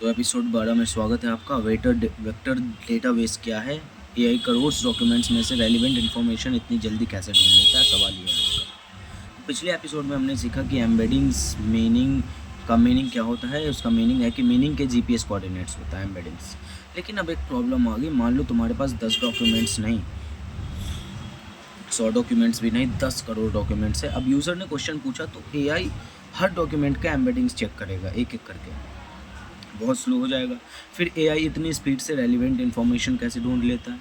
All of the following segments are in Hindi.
तो एपिसोड 12 में स्वागत है आपका। वेक्टर डेटाबेस क्या है, एआई करोड़ डॉक्यूमेंट्स में से रेलिवेंट इन्फॉर्मेशन इतनी जल्दी कैसे ढूंढ लेता है, सवाल ये है उसका। पिछले एपिसोड में हमने सीखा कि एम्बेडिंग्स मीनिंग क्या होता है। उसका मीनिंग है कि मीनिंग के जीपीएस कोऑर्डिनेट्स होता है एम्बेडिंग्स। लेकिन अब एक प्रॉब्लम आ गई। मान लो तुम्हारे पास 10 डॉक्यूमेंट्स नहीं, 100 डॉक्यूमेंट्स भी नहीं, 10 करोड़ डॉक्यूमेंट्स है। अब यूज़र ने क्वेश्चन पूछा तो एआई हर डॉक्यूमेंट का एम्बेडिंग्स चेक करेगा एक एक करके, बहुत स्लो हो जाएगा। फिर एआई इतनी स्पीड से रेलिवेंट इन्फॉर्मेशन कैसे ढूंढ लेता है।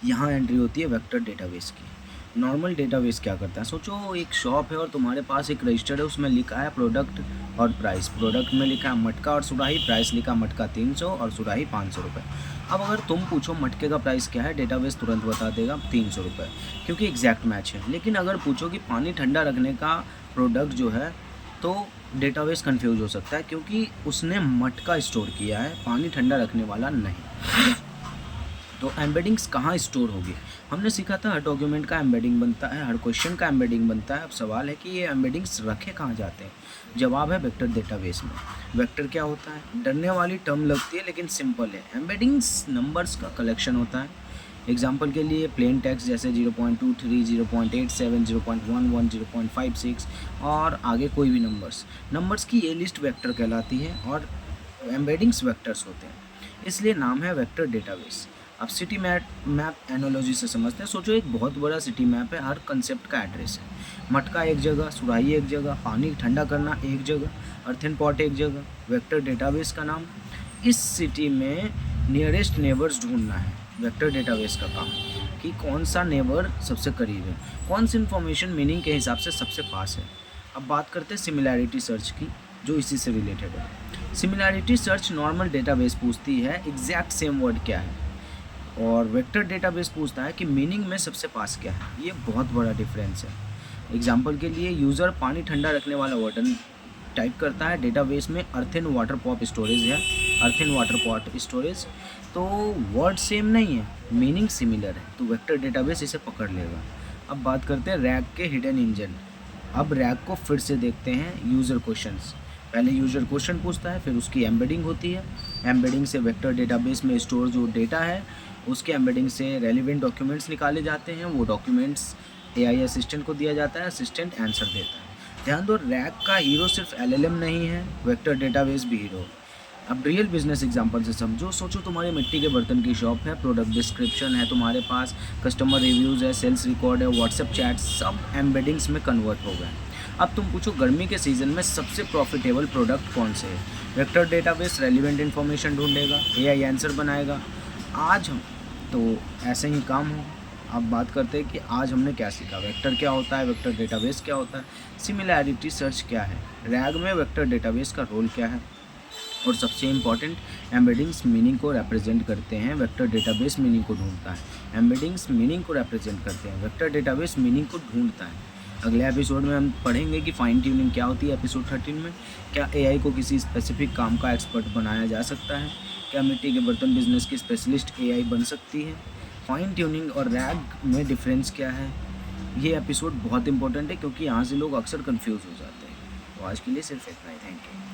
यहाँ एंट्री होती है वेक्टर डेटाबेस की। नॉर्मल डेटाबेस क्या करता है, सोचो एक शॉप है और तुम्हारे पास एक रजिस्टर है, उसमें लिखा है प्रोडक्ट और प्राइस। प्रोडक्ट में लिखा है मटका और सुराही, प्राइस लिखा मटका 300 और सुराही 500 रुपये। अब अगर तुम पूछो मटके का प्राइस क्या है, डेटाबेस तुरंत बता देगा 300 रुपये, क्योंकि एग्जैक्ट मैच है। लेकिन अगर पूछो कि पानी ठंडा रखने का प्रोडक्ट जो है, तो डेटाबेस कंफ्यूज हो सकता है, क्योंकि उसने मटका स्टोर किया है, पानी ठंडा रखने वाला नहीं। तो एम्बेडिंग्स कहाँ स्टोर होगी। हमने सीखा था हर डॉक्यूमेंट का एम्बेडिंग बनता है, हर क्वेश्चन का एम्बेडिंग बनता है। अब सवाल है कि ये एम्बेडिंग्स रखे कहाँ जाते हैं। जवाब है वेक्टर डेटाबेस में। वेक्टर क्या होता है, डरने वाली टर्म लगती है लेकिन सिंपल है। एम्बेडिंग्स नंबर्स का कलेक्शन होता है। एग्जाम्पल के लिए प्लेन टेक्स्ट जैसे 0.23, 0.87, 0.11, 0.56 और आगे कोई भी नंबर्स की ये लिस्ट वेक्टर कहलाती है और एम्बेडिंग्स वेक्टर्स होते हैं, इसलिए नाम है वेक्टर डेटाबेस। अब सिटी मैप एनोलॉजी से समझते हैं। सोचो एक बहुत बड़ा सिटी मैप है, हर कंसेप्ट का एड्रेस है। मटका एक जगह, सुराही एक जगह, पानी ठंडा करना एक जगह, अर्थिन पॉट एक जगह। वेक्टर डेटाबेस का नाम। इस सिटी में नियरेस्ट नेबर्स ढूंढना है वेक्टर डेटाबेस का काम, कि कौन सा नेबर सबसे करीब है, कौन सी इन्फॉर्मेशन मीनिंग के हिसाब से सबसे पास है। अब बात करते हैं सिमिलैरिटी सर्च की, जो इसी से रिलेटेड है। सिमिलैरिटी सर्च नॉर्मल डेटाबेस पूछती है एग्जैक्ट सेम वर्ड क्या है, और वेक्टर डेटाबेस पूछता है कि मीनिंग में सबसे पास क्या है। ये बहुत बड़ा डिफरेंस है। एग्जाम्पल के लिए यूज़र पानी ठंडा रखने वाला वर्ड टाइप करता है, डेटाबेस में अर्थिन वाटर पॉप स्टोरेज है, अर्थिन वाटर पॉट स्टोरेज। तो वर्ड सेम नहीं है, मीनिंग सिमिलर है, तो वेक्टर डेटाबेस इसे पकड़ लेगा। अब बात करते हैं रैग के हिडन इंजन। अब रैग को फिर से देखते हैं। यूज़र क्वेश्चंस, पहले यूज़र क्वेश्चन पूछता है, फिर उसकी एम्बेडिंग होती है। एम्बेडिंग से वेक्टर डेटाबेस में स्टोर जो डेटा है, उसके एम्बेडिंग से रेलिवेंट डॉक्यूमेंट्स निकाले जाते हैं। वो डॉक्यूमेंट्स एआई असिस्टेंट को दिया जाता है, असिस्टेंट आंसर देता है। ध्यान दो, रैग का हीरो सिर्फ एलएलएम नहीं है, वेक्टर डेटाबेस भी हीरो है। अब रियल बिजनेस एग्जांपल से समझो। सोचो तुम्हारी मिट्टी के बर्तन की शॉप है, प्रोडक्ट डिस्क्रिप्शन है तुम्हारे पास, कस्टमर रिव्यूज़ है, सेल्स रिकॉर्ड है, व्हाट्सएप चैट, सब एम्बेडिंग्स में कन्वर्ट हो गए। अब तुम पूछो गर्मी के सीज़न में सबसे प्रॉफिटेबल प्रोडक्ट कौन से है, वेक्टर डेटाबेस रेलिवेंट इन्फॉर्मेशन ढूंढेगा, एआई आंसर बनाएगा। आज हम तो ऐसे ही काम हो। अब बात करते हैं कि आज हमने क्या सीखा। वेक्टर क्या होता है, वेक्टर डेटाबेस क्या होता है, सिमिलैरिटी सर्च क्या है, रैग में वेक्टर डेटाबेस का रोल क्या है, और सबसे इम्पॉर्टेंट एम्बेडिंग्स मीनिंग को रिप्रेजेंट करते हैं, वेक्टर डेटाबेस मीनिंग को ढूंढता है। एम्बेडिंग्स मीनिंग को रिप्रेजेंट करते हैं, वेक्टर डेटाबेस मीनिंग को ढूंढता है। अगले एपिसोड में हम पढ़ेंगे कि फाइन ट्यूनिंग क्या होती है। एपिसोड 13 में क्या एआई को किसी स्पेसिफिक काम का एक्सपर्ट बनाया जा सकता है, क्या मिट्टी के बर्तन बिजनेस की स्पेशलिस्ट एआई बन सकती है, फाइन ट्यूनिंग और रैग में डिफरेंस क्या है। ये एपिसोड बहुत इंपॉर्टेंट है, क्योंकि यहाँ से लोग अक्सर कंफ्यूज हो जाते हैं। तो आज के लिए सिर्फ इतना ही। Thank you.